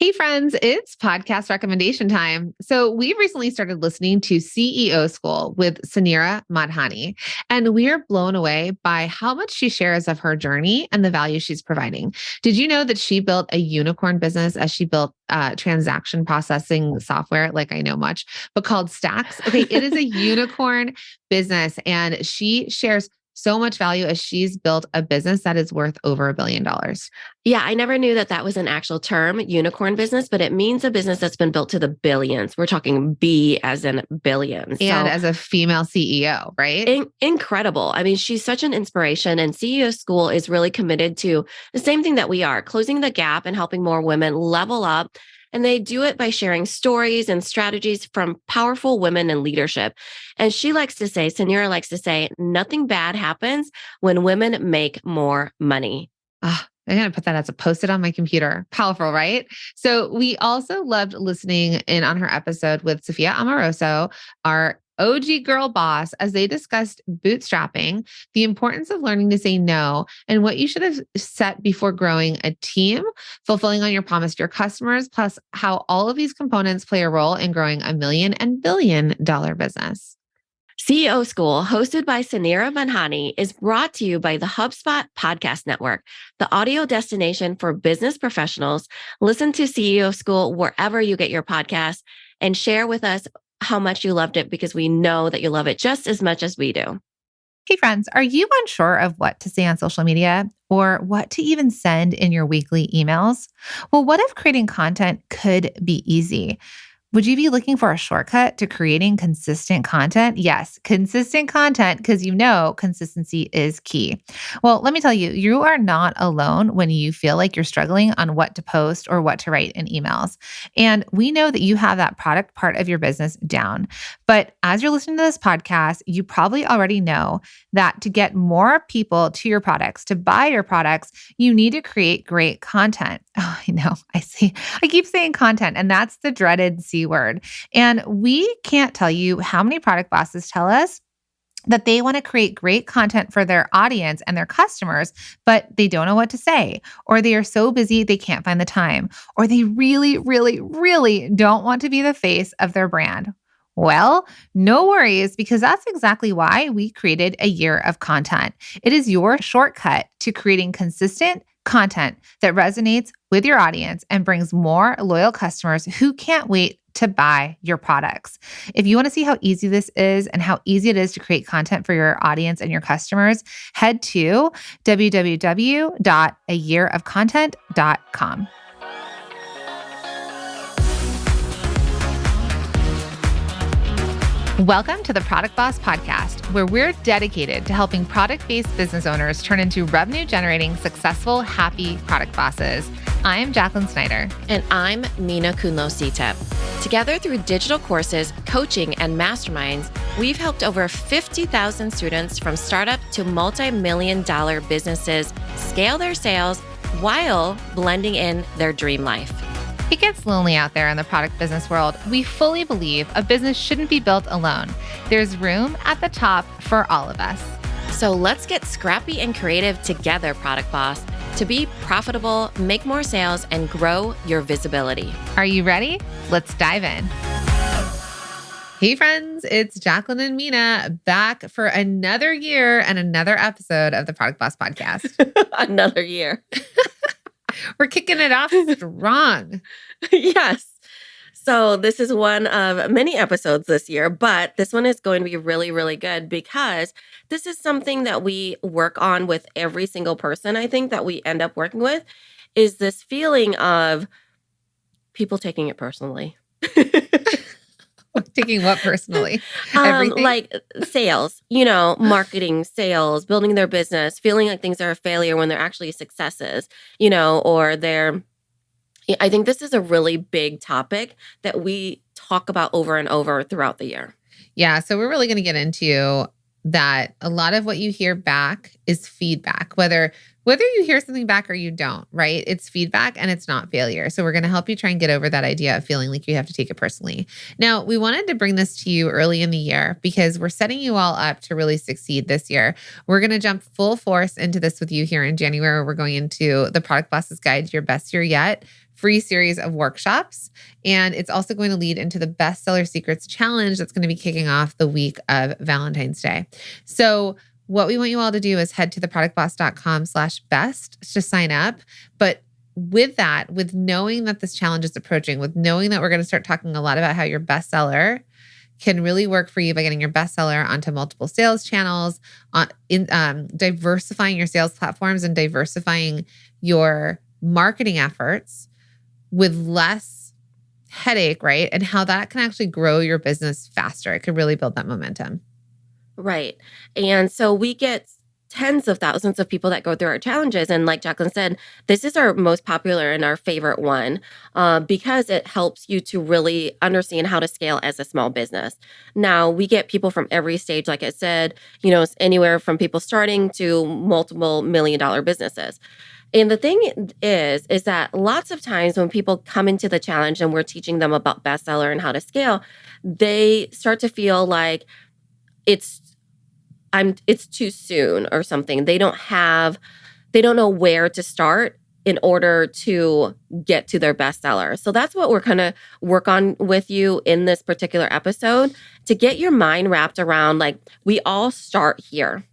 Hey friends, it's podcast recommendation time. So we recently started listening to CEO School with Sanira Madhani, and we are blown away by how much she shares of her journey and the value she's providing. Did you know that she built a unicorn business as she built transaction processing software, like I know much, but called Stacks? Okay, it is a unicorn business, and she shares so much value as she's built a business that is worth over $1 billion. Yeah, I never knew that that was an actual term, unicorn business, but it means a business that's been built to the billions. We're talking B as in billions. And as a female CEO, right? Incredible. I mean, she's such an inspiration, and CEO School is really committed to the same thing that we are, closing the gap and helping more women level up. And they do it by sharing stories and strategies from powerful women in leadership. And Sanira likes to say, nothing bad happens when women make more money. I'm going to put that as a post-it on my computer. Powerful, right? So we also loved listening in on her episode with Sophia Amoroso, our OG girl boss, as they discussed bootstrapping, the importance of learning to say no, and what you should have set before growing a team, fulfilling on your promise to your customers, plus how all of these components play a role in growing $1 million and billion-dollar business. CEO School, hosted by Sanira Madhani, is brought to you by the HubSpot Podcast Network, the audio destination for business professionals. Listen to CEO School wherever you get your podcasts and share with us how much you loved it, because we know that you love it just as much as we do. Hey friends, are you unsure of what to say on social media or what to even send in your weekly emails? Well, what if creating content could be easy? Would you be looking for a shortcut to creating consistent content? Yes, consistent content, because you know consistency is key. Well, let me tell you, you are not alone when you feel like you're struggling on what to post or what to write in emails. And we know that you have that product part of your business down. But as you're listening to this podcast, you probably already know that to get more people to your products, to buy your products, you need to create great content. Oh, I know. I keep saying content, and that's the dreaded C word. And we can't tell you how many product bosses tell us that they want to create great content for their audience and their customers, but they don't know what to say, or they are so busy they can't find the time, or they really, really, really don't want to be the face of their brand. Well, no worries, because that's exactly why we created a year of content. It is your shortcut to creating consistent content that resonates with your audience and brings more loyal customers who can't wait to buy your products. If you want to see how easy this is and how easy it is to create content for your audience and your customers, head to www.ayearofcontent.com. Welcome to the Product Boss Podcast, where we're dedicated to helping product-based business owners turn into revenue-generating, successful, happy product bosses. I'm Jacqueline Snyder. And I'm Mina Kunlo-Sitep. Together through digital courses, coaching, and masterminds, we've helped over 50,000 students from startup to multi-million-dollar businesses scale their sales while blending in their dream life. It gets lonely out there in the product business world. We fully believe a business shouldn't be built alone. There's room at the top for all of us. So let's get scrappy and creative together, Product Boss, to be profitable, make more sales, and grow your visibility. Are you ready? Let's dive in. Hey friends, it's Jacqueline and Mina back for another year and another episode of the Product Boss Podcast. Another year. We're kicking it off strong. Yes. So this is one of many episodes this year, but this one is going to be really, really good because this is something that we work on with every single person, I think, that we end up working with, is this feeling of people taking it personally. Taking what personally? Everything? Like sales, marketing, sales, building their business, feeling like things are a failure when they're actually successes, or I think this is a really big topic that we talk about over and over throughout the year. Yeah. So we're really going to get into that. A lot of what you hear back is feedback, whether you hear something back or you don't, right? It's feedback and it's not failure. So we're going to help you try and get over that idea of feeling like you have to take it personally. Now, we wanted to bring this to you early in the year because we're setting you all up to really succeed this year. We're going to jump full force into this with you here in January. We're going into the Product Boss's Guide to Your Best Year Yet free series of workshops. And it's also going to lead into the Bestseller Secrets Challenge that's going to be kicking off the week of Valentine's Day. So what we want you all to do is head to theproductboss.com/best to sign up. But with that, with knowing that this challenge is approaching, with knowing that we're going to start talking a lot about how your bestseller can really work for you by getting your bestseller onto multiple sales channels, diversifying your sales platforms and diversifying your marketing efforts with less headache, right? And how that can actually grow your business faster. It could really build that momentum. Right. And so we get tens of thousands of people that go through our challenges. And like Jacqueline said, this is our most popular and our favorite one because it helps you to really understand how to scale as a small business. Now, we get people from every stage, like I said, it's anywhere from people starting to multiple $1 million businesses. And the thing is that lots of times when people come into the challenge and we're teaching them about bestseller and how to scale, they start to feel like it's too soon or something. They don't know where to start in order to get to their bestseller. So that's what we're going to work on with you in this particular episode, to get your mind wrapped around, like, we all start here.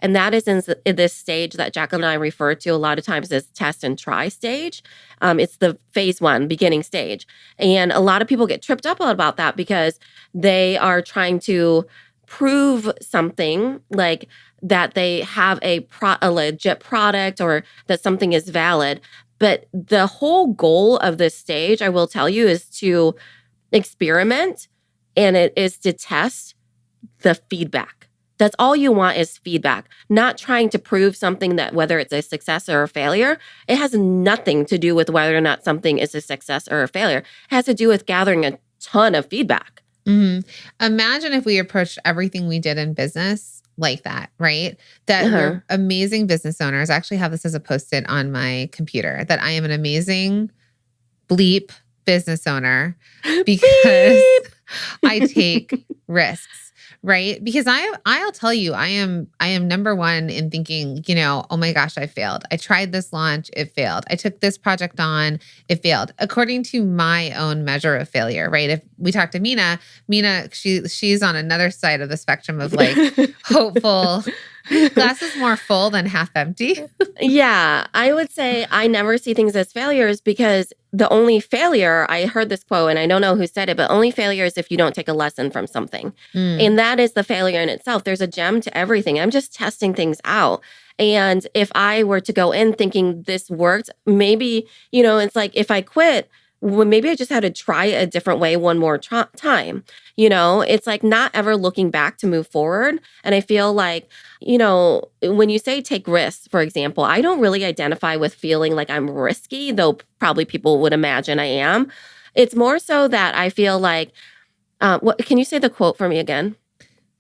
And that is in this stage that Jacqueline and I refer to a lot of times as test and try stage. It's the phase 1, beginning stage. And a lot of people get tripped up about that because they are trying to prove something, like that they have a legit product or that something is valid. But the whole goal of this stage, I will tell you, is to experiment, and it is to test the feedback. That's all you want, is feedback, not trying to prove something, that whether it's a success or a failure. It has nothing to do with whether or not something is a success or a failure. It has to do with gathering a ton of feedback. Mm-hmm. Imagine if we approached everything we did in business like that, right? That we're amazing business owners. I actually have this as a post-it on my computer, that I am an amazing bleep business owner because I take risks. Right? Because I'll tell you, I am number one in thinking, oh my gosh, I failed. I tried this launch, it failed. I took this project on, it failed. According to my own measure of failure, right? If we talk to Mina, she's on another side of the spectrum of like hopeful. Glass is more full than half empty. Yeah, I would say I never see things as failures, because the only failure, I heard this quote and I don't know who said it, but only failure is if you don't take a lesson from something. And that is the failure in itself. There's a gem to everything. I'm just testing things out. And if I were to go in thinking this worked, maybe, it's like if I quit, well, maybe I just had to try it a different way one more time. It's like not ever looking back to move forward. And I feel like, when you say take risks, for example, I don't really identify with feeling like I'm risky, though probably people would imagine I am. It's more so that I feel like, can you say the quote for me again?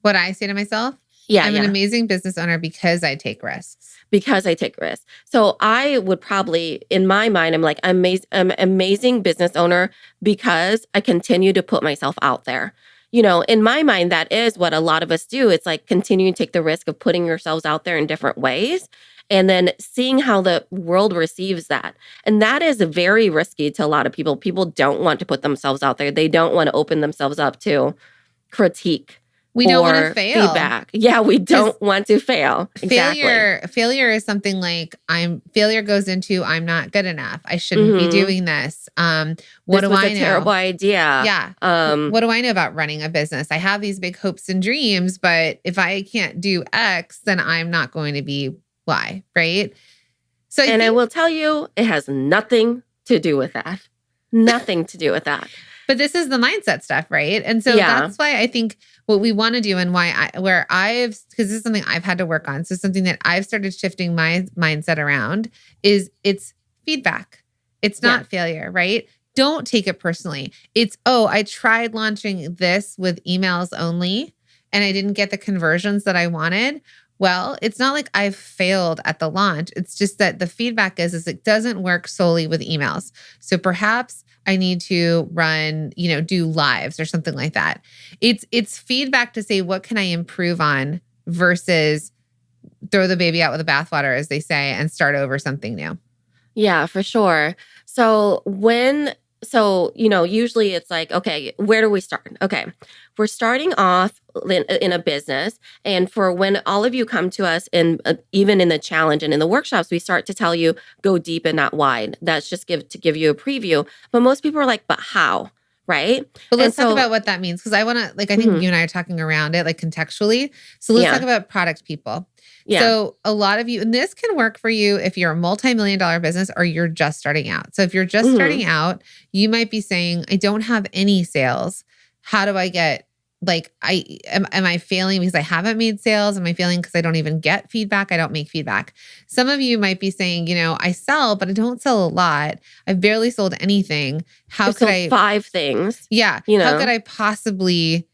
What I say to myself? Yeah, I'm an amazing business owner because I take risks. Because I take risks. So I would probably, in my mind, I'm like, I'm an amazing business owner because I continue to put myself out there. In my mind, that is what a lot of us do. It's like continuing to take the risk of putting yourselves out there in different ways and then seeing how the world receives that. And that is very risky to a lot of people. People don't want to put themselves out there. They don't want to open themselves up to critique. We don't want to fail. Feedback. Yeah, we don't want to fail. Exactly. Failure is something like failure goes into I'm not good enough. I shouldn't be doing this. What do I know? Terrible idea. Yeah. What do I know about running a business? I have these big hopes and dreams, but if I can't do X, then I'm not going to be Y, right? So I will tell you, it has nothing to do with that. Nothing to do with that. But this is the mindset stuff, right? And so that's why I think what we want to do and because this is something I've had to work on. So something that I've started shifting my mindset around is it's feedback. It's not failure, right? Don't take it personally. It's, I tried launching this with emails only and I didn't get the conversions that I wanted. Well, it's not like I've failed at the launch. It's just that the feedback is it doesn't work solely with emails. So perhaps I need to run, do lives or something like that. It's feedback to say, what can I improve on versus throw the baby out with the bathwater, as they say, and start over something new. Yeah, for sure. Usually it's like, okay, where do we start? Okay. We're starting off in a business. And for when all of you come to us, even in the challenge and in the workshops, we start to tell you, go deep and not wide. That's just to give you a preview. But most people are like, but how? Right. But And let's talk so, about what that means because I want to, like, I think mhm, you and I are talking around it, like contextually. So let's talk yeah, about product people. yeah, So a lot of you, and this can work for you if you're a multi-million dollar business or you're just starting out. So if you're just hmm starting out, you might be saying, I don't have any sales. How do I get, like, am I failing because I haven't made sales? Am I failing because I don't even get feedback? I don't make feedback. Some of you might be saying, I sell, but I don't sell a lot. I've barely sold anything. How I've could sold I, five things, yeah, you how could know, I possibly,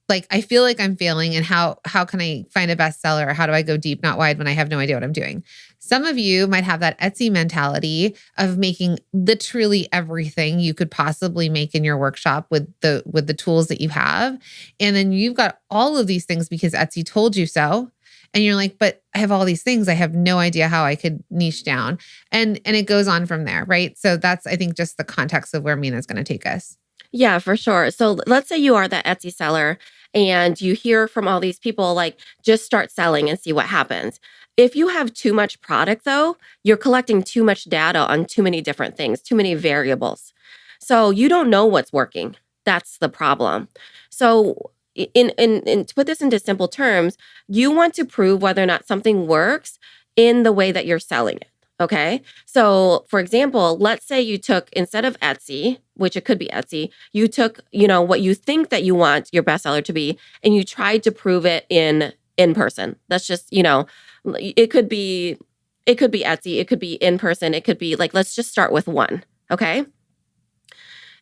like, I feel like I'm failing, and how can I find a bestseller, or how do I go deep not wide when I have no idea what I'm doing? Some of you might have that Etsy mentality of making literally everything you could possibly make in your workshop with the tools that you have. And then you've got all of these things because Etsy told you so. And you're like, but I have all these things. I have no idea how I could niche down. And it goes on from there, right? So that's, I think, just the context of where Mina's going to take us. yeah, for sure. So let's say you are that Etsy seller and you hear from all these people, like, just start selling and see what happens. If you have too much product, though, you're collecting too much data on too many different things, too many variables. So you don't know what's working. That's the problem. So, in to put this into simple terms, you want to prove whether or not something works in the way that you're selling it. Okay. So, for example, let's say you took, instead of Etsy, which it could be Etsy, you took, what you think that you want your bestseller to be, and you tried to prove it in person. That's just, it could be Etsy, it could be in person, it could be like, let's just start with one. Okay.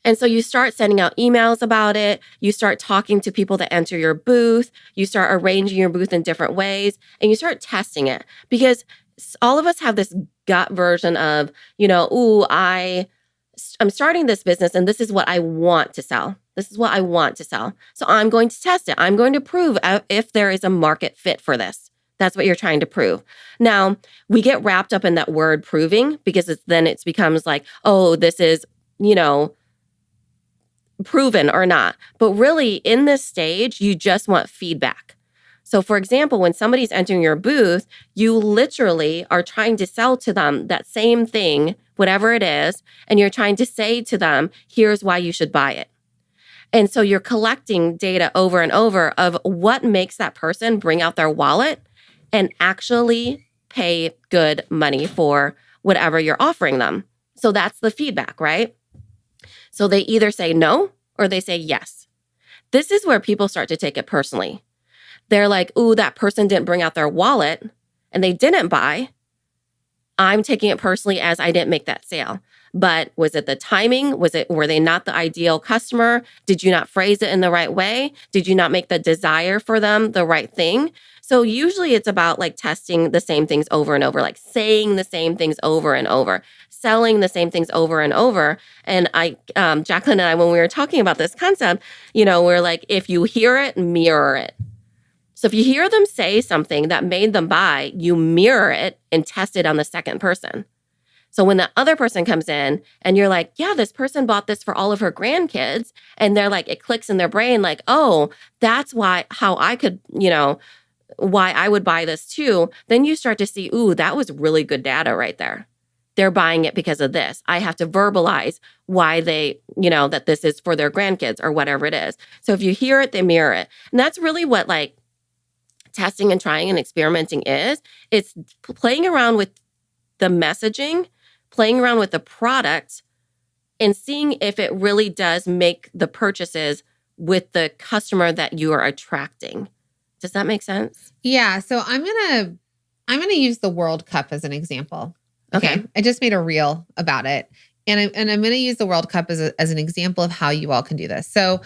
And so you start sending out emails about it. You start talking to people that enter your booth. You start arranging your booth in different ways, and you start testing it because all of us have this gut version of, ooh, I'm starting this business and this is what I want to sell. This is what I want to sell. So I'm going to test it. I'm going to prove if there is a market fit for this. That's what you're trying to prove. Now, we get wrapped up in that word proving because then it becomes like, oh, this is, you know, proven or not. But really, in this stage, you just want feedback. So, for example, when somebody's entering your booth, you literally are trying to sell to them that same thing, whatever it is, and you're trying to say to them, here's why you should buy it. And so you're collecting data over and over of what makes that person bring out their wallet and actually pay good money for whatever you're offering them. So that's the feedback, right? So they either say no or they say yes. This is where people start to take it personally. They're like, ooh, that person didn't bring out their wallet and they didn't buy. I'm taking it personally as I didn't make that sale. But was it the timing? Were they not the ideal customer? Did you not phrase it in the right way? Did you not make the desire for them the right thing? So usually it's about like testing the same things over and over, like saying the same things over and over, selling the same things over and over. And Jacqueline and I, when we were talking about this concept, we're like, if you hear it, mirror it. So if you hear them say something that made them buy, you mirror it and test it on the second person. So when the other person comes in and you're like, yeah, this person bought this for all of her grandkids, and they're like, it clicks in their brain like, oh, that's how I could, why I would buy this too. Then you start to see, ooh, that was really good data right there. They're buying it because of this. I have to verbalize why they, that this is for their grandkids or whatever it is. So if you hear it, they mirror it. And that's really what like testing and trying and experimenting is. It's playing around with the messaging, playing around with the product, and seeing if it really does make the purchases with the customer that you are attracting. Does that make sense? Yeah. So I'm gonna use the World Cup as an example. Okay. Okay. I just made a reel about it. And I'm gonna use the World Cup as an example of how you all can do this. So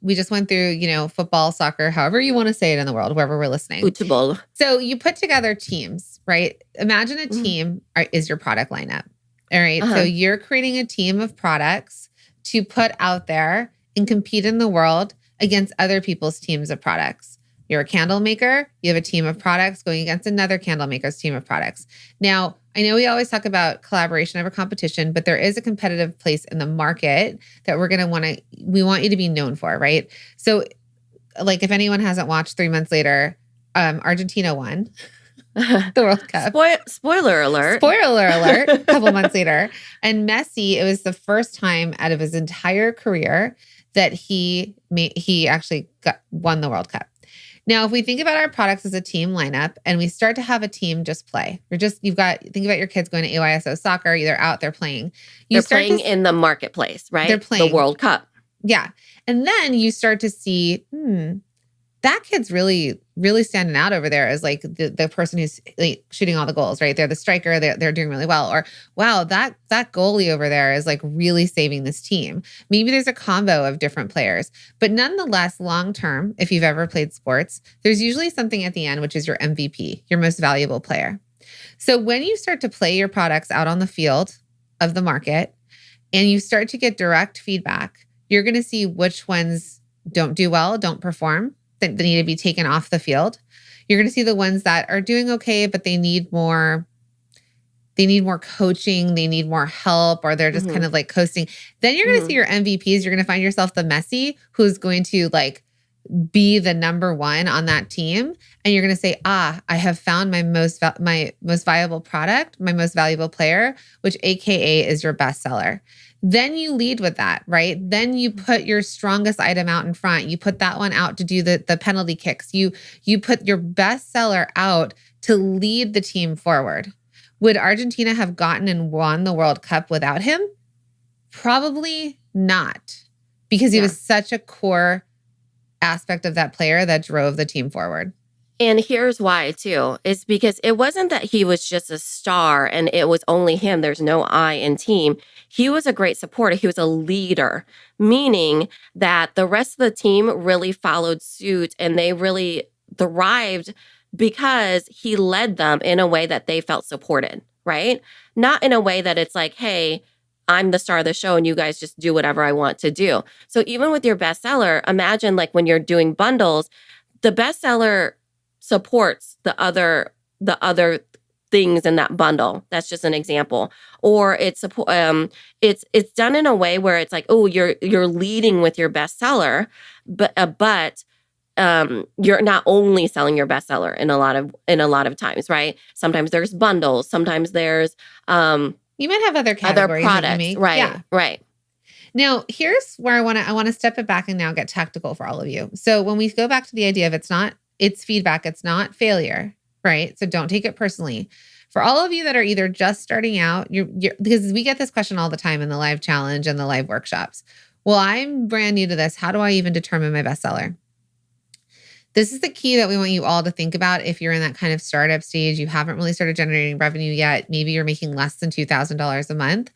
we just went through, football, soccer, however you want to say it in the world, wherever we're listening. Football. So you put together teams, right? Imagine a Mhm. team is your product lineup. All right. So Uh-huh. you're creating a team of products to put out there and compete in the world against other people's teams of products. You're a candle maker. You have a team of products going against another candle maker's team of products. Now, I know we always talk about collaboration over competition, but there is a competitive place in the market that we want you to be known for, right? So like if anyone hasn't watched 3 months later, Argentina won the World Cup. Spoiler alert. Spoiler alert, a couple months later. And Messi, it was the first time out of his entire career that he actually won the World Cup. Now, if we think about our products as a team lineup and we start to have a team just play, think about your kids going to AYSO soccer, they're out, they're playing. They're playing in the marketplace, right? They're playing. The World Cup. Yeah. And then you start to see, that kid's really, really standing out over there as like the person who's like shooting all the goals, right? They're the striker. They're doing really well. Or wow, that goalie over there is like really saving this team. Maybe there's a combo of different players, but nonetheless, long term, if you've ever played sports, there's usually something at the end, which is your MVP, your most valuable player. So when you start to play your products out on the field of the market and you start to get direct feedback, you're going to see which ones don't do well, don't perform, that need to be taken off the field. You're going to see the ones that are doing okay, but they need more coaching, they need more help, or they're just kind of like coasting. Then you're going to see your MVPs. You're going to find yourself the Messi who's going to like be the number one on that team. And you're going to say, I have found my most viable product, my most valuable player, which AKA is your bestseller. Then you lead with that, right? Then you put your strongest item out in front. You put that one out to do the penalty kicks. You put your bestseller out to lead the team forward. Would Argentina have gotten and won the World Cup without him? Probably not, because he was such a core aspect of that player that drove the team forward. And here's why, too, is because it wasn't that he was just a star and it was only him. There's no I in team. He was a great supporter. He was a leader, meaning that the rest of the team really followed suit and they really thrived because he led them in a way that they felt supported, right? Not in a way that it's like, hey, I'm the star of the show and you guys just do whatever I want to do. So even with your bestseller, imagine like when you're doing bundles, the bestseller supports the other things in that bundle. That's just an example. Or it's done in a way where it's like, oh, you're leading with your bestseller, but you're not only selling your bestseller in a lot of times, right? Sometimes there's bundles. Sometimes there's you might have other categories, other products, right? Yeah. Right. Now, here's where I want to step it back and now get tactical for all of you. So when we go back to the idea of it's feedback, it's not failure, right? So don't take it personally. For all of you that are either just starting out, you're because we get this question all the time in the live challenge and the live workshops. Well, I'm brand new to this. How do I even determine my bestseller? This is the key that we want you all to think about if you're in that kind of startup stage. You haven't really started generating revenue yet. Maybe you're making less than $2,000 a month.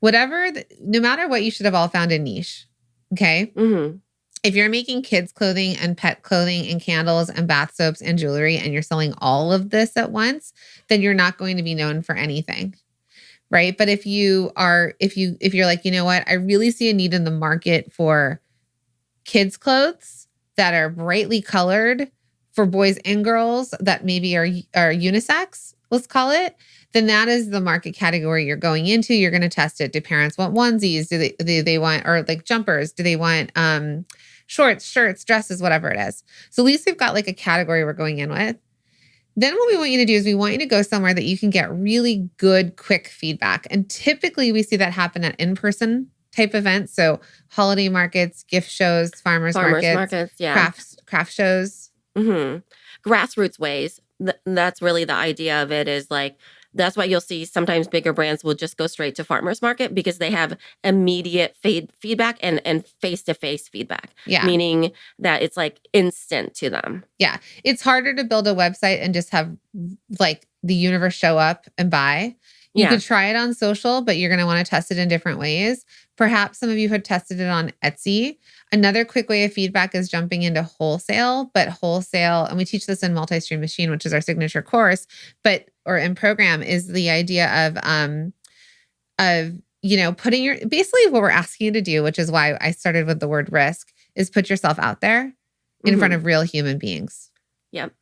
No matter what, you should have all found a niche. Okay. Mm-hmm. If you're making kids clothing and pet clothing and candles and bath soaps and jewelry and you're selling all of this at once, then you're not going to be known for anything. Right. But if you're like, you know what, I really see a need in the market for kids clothes that are brightly colored for boys and girls that maybe are unisex, let's call it, then that is the market category you're going into. You're going to test it. Do parents want onesies? Do they want, or like jumpers? Do they want shorts, shirts, dresses, whatever it is? So at least we've got like a category we're going in with. Then what we want you to do is we want you to go somewhere that you can get really good, quick feedback. And typically we see that happen at in-person type events. So holiday markets, gift shows, farmers markets, yeah. craft shows. Mm-hmm. Grassroots ways. That's really the idea of it, is like, that's why you'll see sometimes bigger brands will just go straight to farmers market because they have immediate feedback and face-to-face feedback. Yeah. Meaning that it's like instant to them. Yeah. It's harder to build a website and just have like the universe show up and buy. You could try it on social, but you're going to want to test it in different ways. Perhaps some of you have tested it on Etsy. Another quick way of feedback is jumping into wholesale, and we teach this in Multi-Stream Machine, which is our signature course, or in program, is the idea of putting basically what we're asking you to do, which is why I started with the word risk, is put yourself out there in front of real human beings. Yep.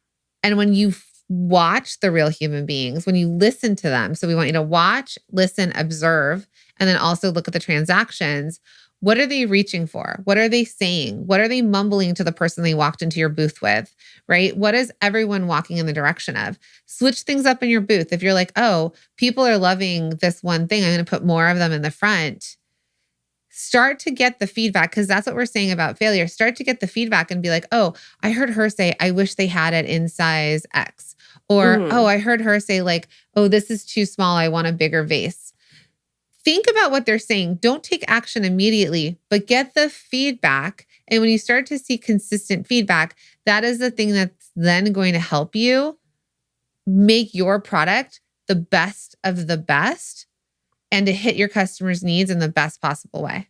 And when you watch the real human beings, when you listen to them. So we want you to watch, listen, observe, and then also look at the transactions. What are they reaching for? What are they saying? What are they mumbling to the person they walked into your booth with, right? What is everyone walking in the direction of? Switch things up in your booth. If you're like, oh, people are loving this one thing, I'm going to put more of them in the front. Start to get the feedback, because that's what we're saying about failure. Start to get the feedback and be like, oh, I heard her say, I wish they had it in size X. Or, oh, Mhm. I heard her say like, oh, this is too small. I want a bigger vase. Think about what they're saying. Don't take action immediately, but get the feedback. And when you start to see consistent feedback, that is the thing that's then going to help you make your product the best of the best and to hit your customers' needs in the best possible way.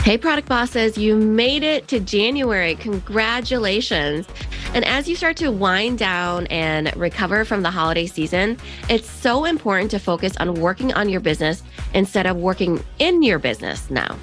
Hey, product bosses, you made it to January. Congratulations. And as you start to wind down and recover from the holiday season, it's so important to focus on working on your business instead of working in your business now.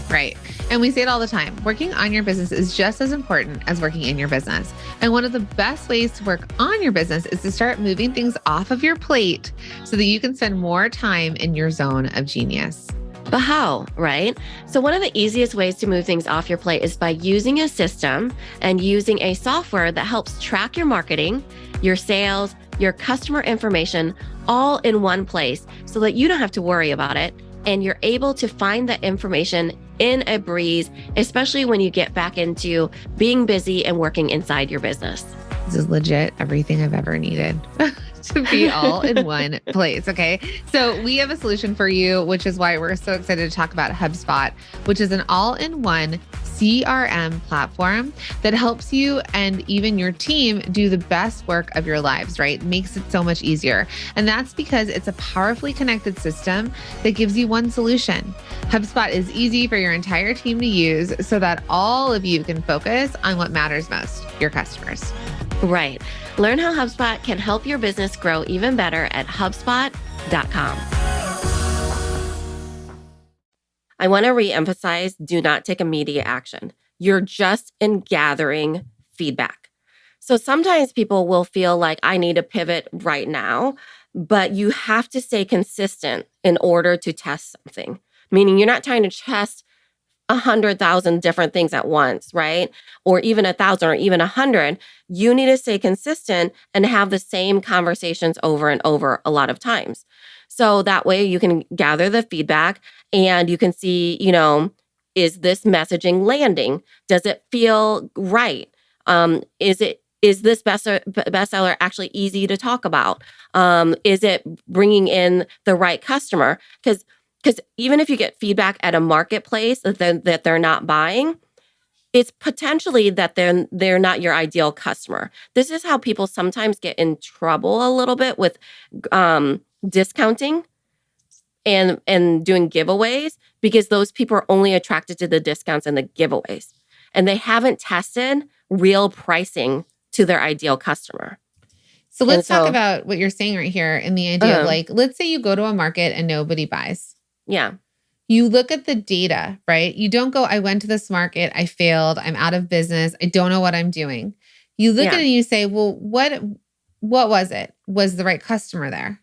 Right. And we say it all the time. Working on your business is just as important as working in your business. And one of the best ways to work on your business is to start moving things off of your plate so that you can spend more time in your zone of genius. But how, right? So, one of the easiest ways to move things off your plate is by using a system and using a software that helps track your marketing, your sales, your customer information all in one place so that you don't have to worry about it. And you're able to find that information in a breeze, especially when you get back into being busy and working inside your business. This is legit everything I've ever needed to be all in one place. Okay. So we have a solution for you, which is why we're so excited to talk about HubSpot, which is an all-in-one CRM platform that helps you and even your team do the best work of your lives, right? Makes it so much easier. And that's because it's a powerfully connected system that gives you one solution. HubSpot is easy for your entire team to use so that all of you can focus on what matters most, your customers. Right. Learn how HubSpot can help your business grow even better at HubSpot.com. I want to reemphasize, do not take immediate action. You're just in gathering feedback. So sometimes people will feel like I need to pivot right now, but you have to stay consistent in order to test something. Meaning you're not trying to test 100,000 different things at once, right? Or even 1,000 or even 100. You need to stay consistent and have the same conversations over and over a lot of times. So that way you can gather the feedback and you can see, is this messaging landing? Does it feel right? Is this bestseller actually easy to talk about? Is it bringing in the right customer? Because even if you get feedback at a marketplace that they're not buying, it's potentially that they're not your ideal customer. This is how people sometimes get in trouble a little bit with discounting and doing giveaways, because those people are only attracted to the discounts and the giveaways, and they haven't tested real pricing to their ideal customer. So And let's talk so, about what you're saying right here in the idea of like, let's say you go to a market and nobody buys. yeah, You look at the data, right? You don't go, I went to this market, I failed, I'm out of business, I don't know what I'm doing. You look at yeah. it and you say, well, what was it? Was the right customer there?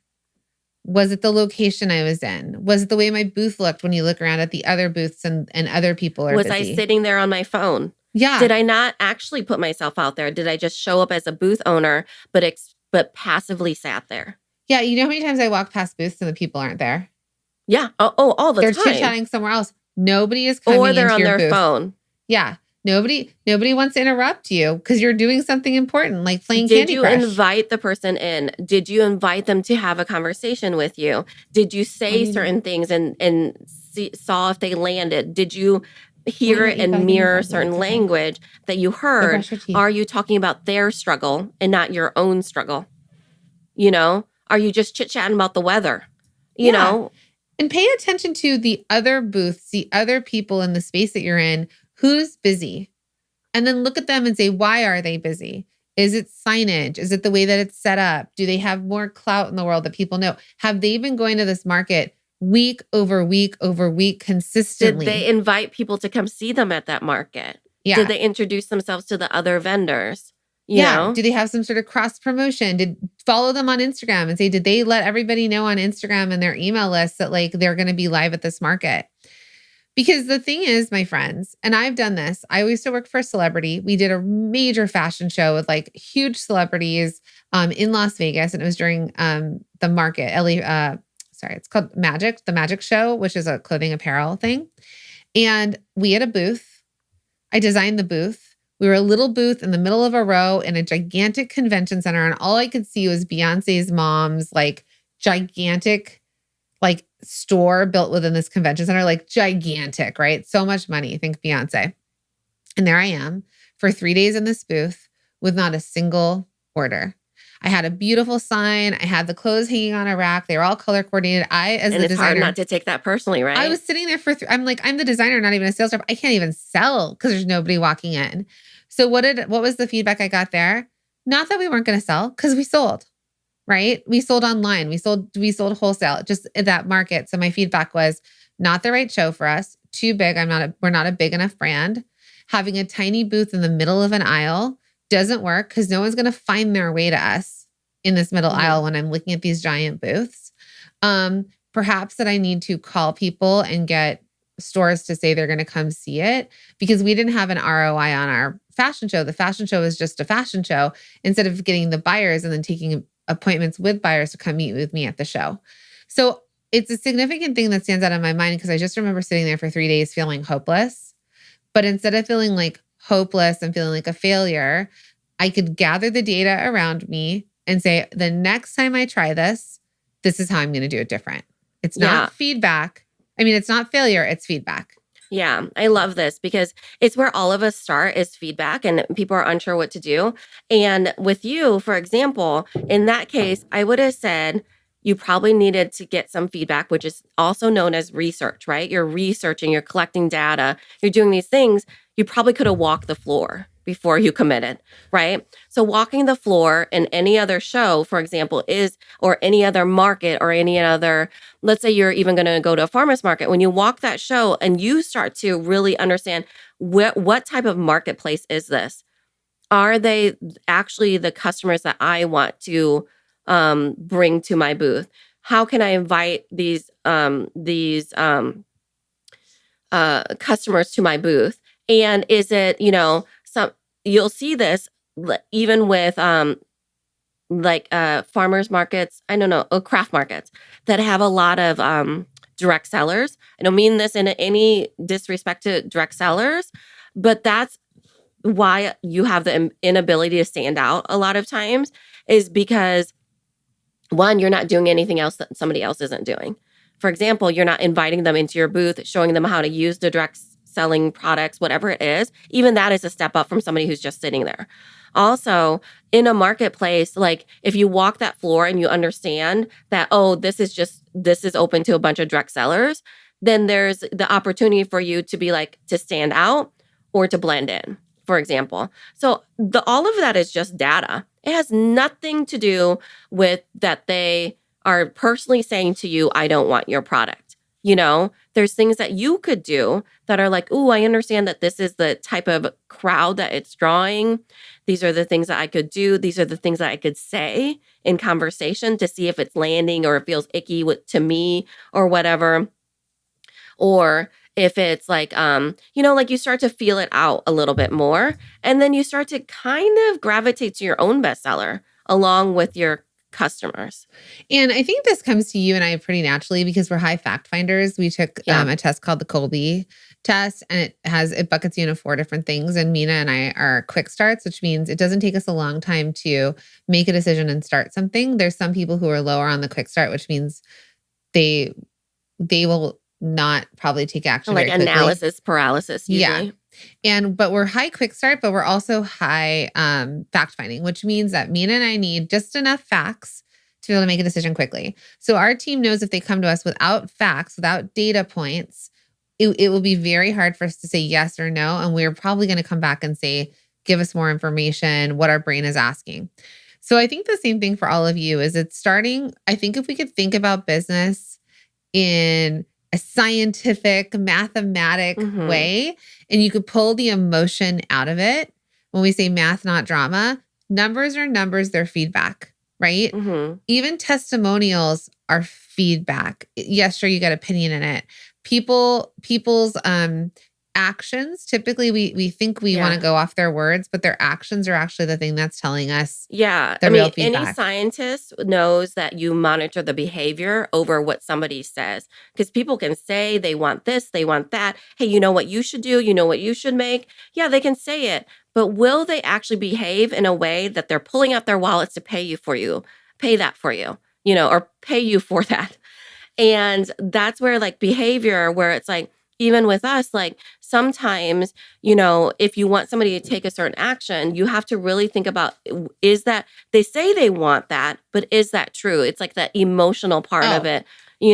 Was it the location I was in? Was it the way my booth looked when you look around at the other booths and other people are Was I busy? sitting there on my phone? Yeah. Did I not actually put myself out there? Did I just show up as a booth owner, but passively sat there? Yeah. You know how many times I walk past booths and the people aren't there? Yeah. All the They're time. chit-chatting somewhere else. Nobody is Or coming they're into on your their booth. phone. Yeah. Nobody wants to interrupt you because you're doing something important like playing Did Candy you Crush. invite the person in? Did you invite them to have a conversation with you? Did you say certain things and saw if they landed? Did you hear Wait, you gotta and give me mirror 5 certain minutes, okay? language that you Go heard? brush your teeth. Are you talking about their struggle and not your own struggle? Are you just chit-chatting about the weather? Yeah. And pay attention to the other booths, the other people in the space that you're in, who's busy. And then look at them and say, why are they busy? Is it signage? Is it the way that it's set up? Do they have more clout in the world that people know? Have they been going to this market week over week over week consistently? Did they invite people to come see them at that market? Yeah. Did they introduce themselves to the other vendors? you Yeah. know? Do they have some sort of cross promotion? Follow them on Instagram and say, did they let everybody know on Instagram and their email list that like they're going to be live at this market? Because the thing is, my friends, and I've done this, I used to work for a celebrity. We did a major fashion show with like huge celebrities in Las Vegas. And it was during the market, sorry, it's called Magic, the Magic Show, which is a clothing apparel thing. And we had a booth. I designed the booth. We were a little booth in the middle of a row in a gigantic convention center. And all I could see was Beyonce's mom's like gigantic like store built within this convention center, like gigantic, right? So much money. Think Beyonce. And there I am for 3 days in this booth with not a single order. I had a beautiful sign. I had the clothes hanging on a rack. They were all color coordinated. I, as And the it's hard designer, not to take that personally, right? I was sitting there for, I'm like, I'm the designer, not even a sales rep. I can't even sell because there's nobody walking in. So what was the feedback I got there? Not that we weren't going to sell, because we sold, right? We sold online. We sold wholesale, just in that market. So my feedback was not the right show for us. Too big. We're not a big enough brand. Having a tiny booth in the middle of an aisle doesn't work because no one's going to find their way to us in this middle aisle when I'm looking at these giant booths. Perhaps that I need to call people and get stores to say they're going to come see it, because we didn't have an ROI on our fashion show. The fashion show was just a fashion show, instead of getting the buyers and then taking appointments with buyers to come meet with me at the show. So it's a significant thing that stands out in my mind, because I just remember sitting there for 3 days feeling hopeless. But instead of feeling like hopeless and feeling like a failure, I could gather the data around me and say, the next time I try this, this is how I'm going to do it different. It's not feedback. I mean, it's not failure, it's feedback. Yeah, I love this because it's where all of us start is feedback, and people are unsure what to do. And with you, for example, in that case, I would have said you probably needed to get some feedback, which is also known as research, right? You're researching, you're collecting data, you're doing these things. You probably could have walked the floor before you committed, right? So walking the floor in any other show, for example, or any other market or any other, let's say you're even going to go to a farmer's market. When you walk that show and you start to really understand what type of marketplace is this? Are they actually the customers that I want to bring to my booth? How can I invite these customers to my booth? And is it, you'll see this even with farmers markets, I don't know, craft markets that have a lot of direct sellers. I don't mean this in any disrespect to direct sellers, but that's why you have the inability to stand out a lot of times, is because one, you're not doing anything else that somebody else isn't doing. For example, you're not inviting them into your booth, showing them how to use the direct selling products, whatever it is. Even that is a step up from somebody who's just sitting there. Also, in a marketplace, like if you walk that floor and you understand that, oh, this is open to a bunch of direct sellers, then there's the opportunity for you to be like, to stand out or to blend in, for example. So all of that is just data. It has nothing to do with that they are personally saying to you, I don't want your product. There's things that you could do that are like, oh, I understand that this is the type of crowd that it's drawing. These are the things that I could do. These are the things that I could say in conversation to see if it's landing or it feels icky to me or whatever. Or if it's like, like you start to feel it out a little bit more. And then you start to kind of gravitate to your own bestseller along with your customers. And I think this comes to you and I pretty naturally because we're high fact finders. We took a test called the Colby test, and it buckets you into 4 different things. And Mina and I are quick starts, which means it doesn't take us a long time to make a decision and start something. There's some people who are lower on the quick start, which means they will not probably take action. Like analysis paralysis usually. Yeah. But we're high quick start, but we're also high fact finding, which means that Mina and I need just enough facts to be able to make a decision quickly. So our team knows if they come to us without facts, without data points, it will be very hard for us to say yes or no. And we're probably going to come back and say, give us more information, what our brain is asking. So I think the same thing for all of you is it's starting. I think if we could think about business in a scientific, mathematic way, and you could pull the emotion out of it. When we say math, not drama, numbers are numbers, they're feedback, right? Hmm. Even testimonials are feedback. Yes, sure, you got opinion in it. People's actions, typically we think we want to Yeah. go off their words, but their actions are actually the thing that's telling us Yeah. I the real mean, any feedback. scientist knows that you monitor the behavior over what somebody says because people can say they want this, they want that. Hey, you know what you should do? You know what you should make? Yeah, they can say it, but will they actually behave in a way that they're pulling out their wallets to pay that for you, or pay you for that? And that's where like behavior, where it's like, even with us, like sometimes, if you want somebody to take a certain action, you have to really think about is that they say they want that, but is that true? It's like that emotional part of Oh, it,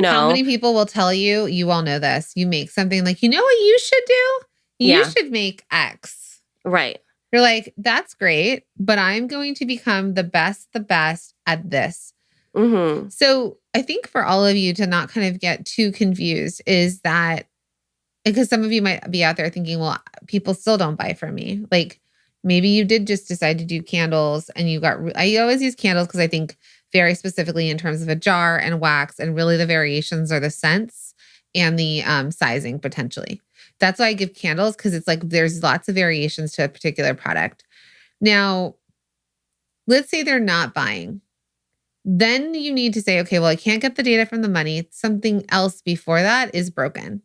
how many people will tell you, you all know this, you make something like, you know what you should do? You Yeah, should make X. right. You're like, that's great, but I'm going to become the best at this. Hmm. So I think for all of you to not kind of get too confused is that because some of you might be out there thinking, well, people still don't buy from me. Like maybe you did just decide to do candles and you got, I always use candles because I think very specifically in terms of a jar and wax, and really the variations are the scents and the sizing potentially. That's why I give candles, because it's like there's lots of variations to a particular product. Now, let's say they're not buying. Then you need to say, okay, well, I can't get the data from the money. Something else before that is broken.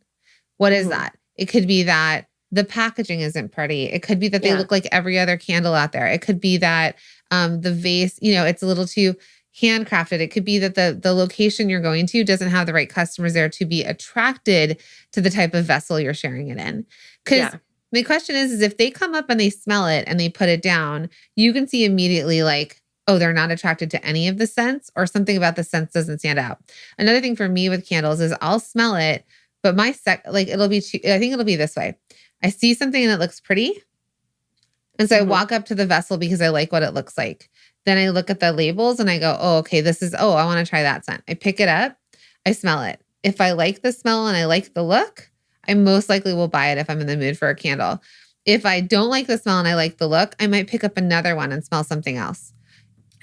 What is Hmm. that? It could be that the packaging isn't pretty. It could be that they Yeah, look like every other candle out there. It could be that the vase, it's a little too handcrafted. It could be that the location you're going to doesn't have the right customers there to be attracted to the type of vessel you're sharing it in. Because yeah, the question is if they come up and they smell it and they put it down, you can see immediately like, oh, they're not attracted to any of the scents, or something about the scents doesn't stand out. Another thing for me with candles is I'll smell it, but like it'll be, I think it'll be this way. I see something and it looks pretty. And so I hmm, walk up to the vessel because I like what it looks like. Then I look at the labels and I go, oh, okay, I want to try that scent. I pick it up, I smell it. If I like the smell and I like the look, I most likely will buy it if I'm in the mood for a candle. If I don't like the smell and I like the look, I might pick up another one and smell something else.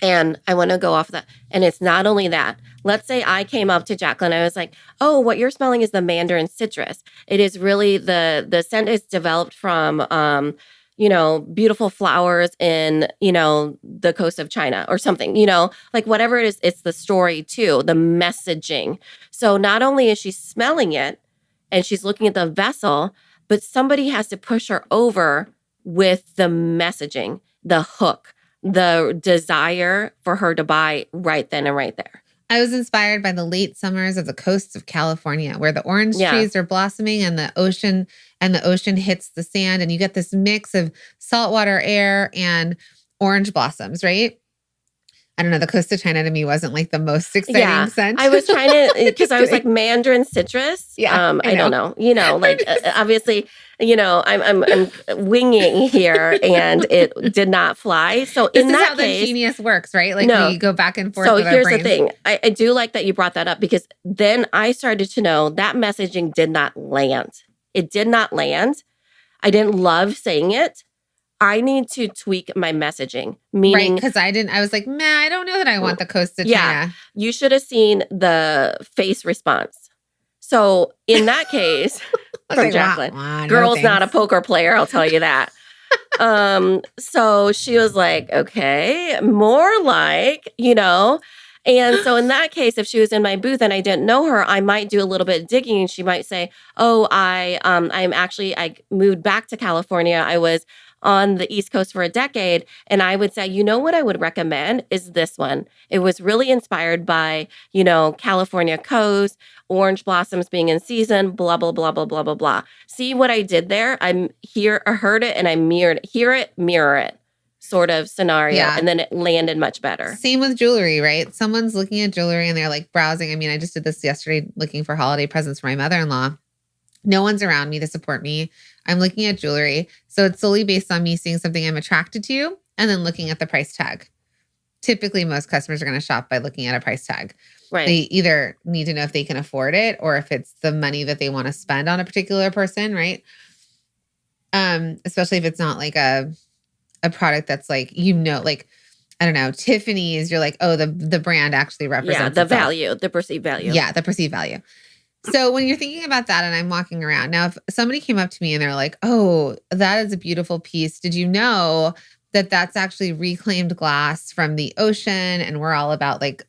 and I want to go off that. And it's not only that. Let's say I came up to Jacqueline. I was like, "Oh, what you're smelling is the mandarin citrus. It is really the scent is developed from beautiful flowers in the coast of China or something. Like whatever it is, it's the story too, the messaging. So not only is she smelling it and she's looking at the vessel, but somebody has to push her over with the messaging, the hook, the desire for her to buy right then and right there. I was inspired by the late summers of the coasts of California, where the orange Yeah. trees are blossoming and the ocean hits the sand, and you get this mix of saltwater air and orange blossoms, right? I don't know. The coast of China to me wasn't like the most exciting Yeah. scent. I was trying to because Just I was like kidding. mandarin citrus. Yeah, I I don't know. know. I'm Like just- obviously, I'm winging here and it did not fly. So this in is that how the case, genius works, right? Like no. we go back and forth So with our here's the brains. thing. I do like that you brought that up because then I started to know that messaging did not land. It did not land. I didn't love saying it. I need to tweak my messaging, Right. meaning, Cause I was like, man, I don't know that I want the coast of yeah, China. you should have seen the face response. So in that case, I was from like, wah, Jacqueline, wah, no girl's not a thanks. poker player, I'll tell you that. So she was like, okay, more like, And so in that case, if she was in my booth and I didn't know her, I might do a little bit of digging and she might say, "Oh, I moved back to California. I was on the East Coast for a decade." And I would say, "You know what I would recommend is this one. It was really inspired by, California coast, orange blossoms being in season, blah blah blah blah blah blah blah." See what I did there? I heard it and I hear it, mirror it sort of scenario. Yeah. And then it landed much better. Same with jewelry, right? Someone's looking at jewelry and they're like browsing. I mean, I just did this yesterday looking for holiday presents for my mother-in-law. No one's around me to support me. I'm looking at jewelry. So it's solely based on me seeing something I'm attracted to and then looking at the price tag. Typically, most customers are going to shop by looking at a price tag. Right. They either need to know if they can afford it or if it's the money that they want to spend on a particular person, right? Especially if it's not like a product that's like, like I don't know, Tiffany's, you're like, oh, the brand actually Yeah, represents the itself. value, the perceived value. Yeah, the perceived value. So when you're thinking about that and I'm walking around, now if somebody came up to me and they're like, oh, that is a beautiful piece. Did you know that that's actually reclaimed glass from the ocean? And we're all about like,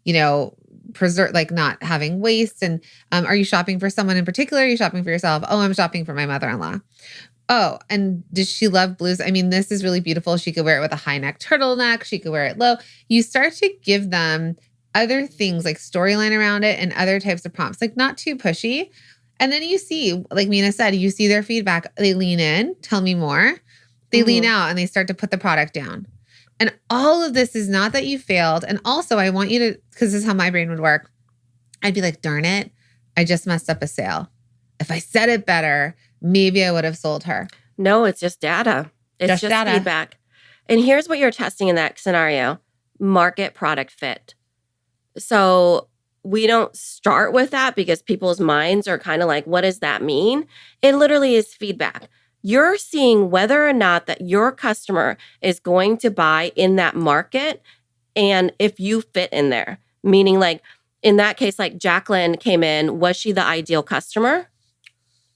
you know, preserve, like not having waste. And are you shopping for someone in particular? Are you shopping for yourself? Oh, I'm shopping for my mother-in-law. Oh, and does she love blues? I mean, this is really beautiful. She could wear it with a high neck turtleneck. She could wear it low. You start to give them other things like storyline around it and other types of prompts, like not too pushy. And then you see, like Mina said, you see their feedback. They lean in, tell me more. They lean out and they start to put the product down. And all of this is not that you failed. And also I want you to, because this is how my brain would work. I'd be like, darn it, I just messed up a sale. If I said it better, maybe I would have sold her. No, it's just data. It's just data. feedback. And here's what you're testing in that scenario: market product fit. So we don't start with that because people's minds are kind of like, what does that mean? It literally is feedback. You're seeing whether or not that your customer is going to buy in that market and if you fit in there. Meaning like in that case, like Jacqueline came in, was she the ideal customer?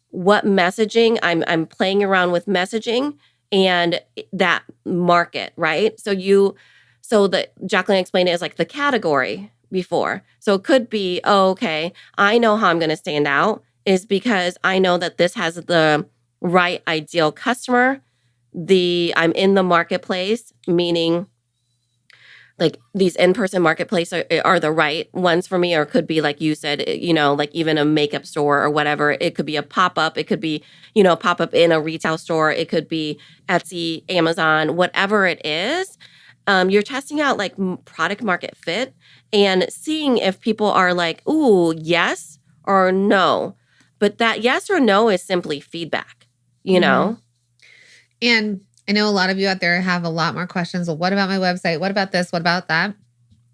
What messaging? I'm playing around with messaging and that market, right? So that Jacqueline explained it as like the category before. So it could be, oh, okay, I know how I'm going to stand out is because I know that this has the right ideal customer. I'm in the marketplace, meaning like these in-person marketplace are the right ones for me, or it could be like you said, you know, like even a makeup store or whatever. It could be a pop-up. It could be, you know, pop-up in a retail store. It could be Etsy, Amazon, whatever it is. You're testing out like product market fit and seeing if people are like, ooh, yes or no. But that yes or no is simply feedback, you know? And I know a lot of you out there have a lot more questions. Well, what about my website? What about this? What about that?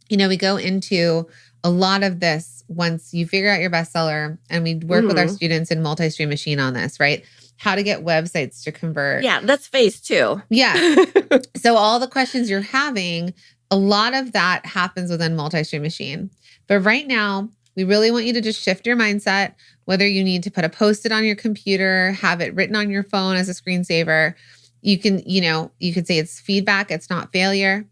You know, we go into a lot of this once you figure out your bestseller, and we work with our students in Multi-Stream Machine on this, right? How to get websites to convert. Yeah, that's phase 2. Yeah. So all the questions you're having, a lot of that happens within Multi-Stream Machine. But right now, we really want you to just shift your mindset, whether you need to put a Post-it on your computer, have it written on your phone as a screensaver. You can, you know, you could say it's feedback. It's not failure.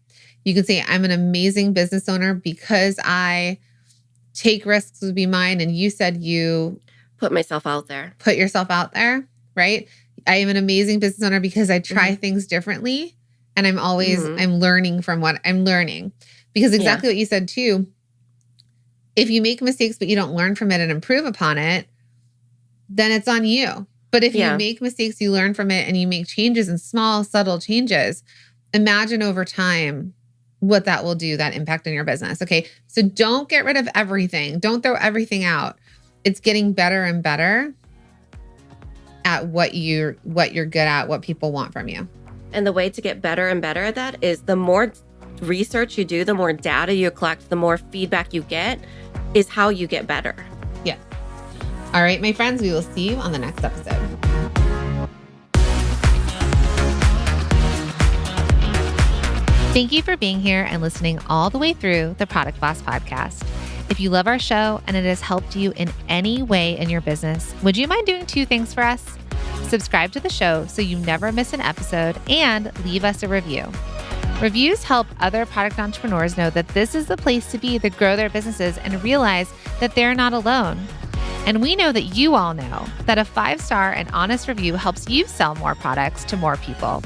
You could say I'm an amazing business owner because I take risks would be mine. And you said you put myself out there, put yourself out there, right? I am an amazing business owner because I try things differently. And I'm always, I'm learning from what I'm learning, because exactly what you said too. If you make mistakes, but you don't learn from it and improve upon it, then it's on you. But if you make mistakes, you learn from it and you make changes and small, subtle changes, imagine over time what that will do, that impact on your business. Okay. So don't get rid of everything. Don't throw everything out. It's getting better and better at what you're good at, what people want from you. And the way to get better and better at that is the more research you do, the more data you collect, the more feedback you get, is how you get better. Yeah. All right, my friends, we will see you on the next episode. Thank you for being here and listening all the way through the Product Boss podcast. If you love our show and it has helped you in any way in your business, would you mind doing 2 things for us? Subscribe to the show so you never miss an episode, and leave us a review. Reviews help other product entrepreneurs know that this is the place to be to grow their businesses and realize that they're not alone. And we know that you all know that a 5-star and honest review helps you sell more products to more people.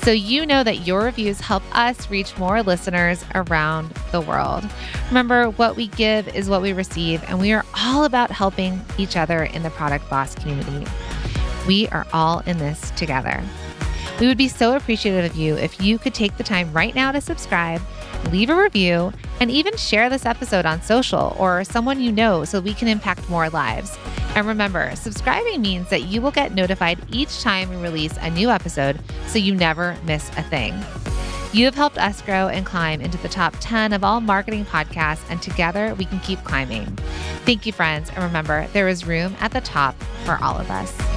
So you know that your reviews help us reach more listeners around the world. Remember, what we give is what we receive, and we are all about helping each other in the Product Boss community. We are all in this together. We would be so appreciative of you if you could take the time right now to subscribe, leave a review, and even share this episode on social or someone you know so we can impact more lives. And remember, subscribing means that you will get notified each time we release a new episode so you never miss a thing. You have helped us grow and climb into the top 10 of all marketing podcasts, and together we can keep climbing. Thank you, friends. And remember, there is room at the top for all of us.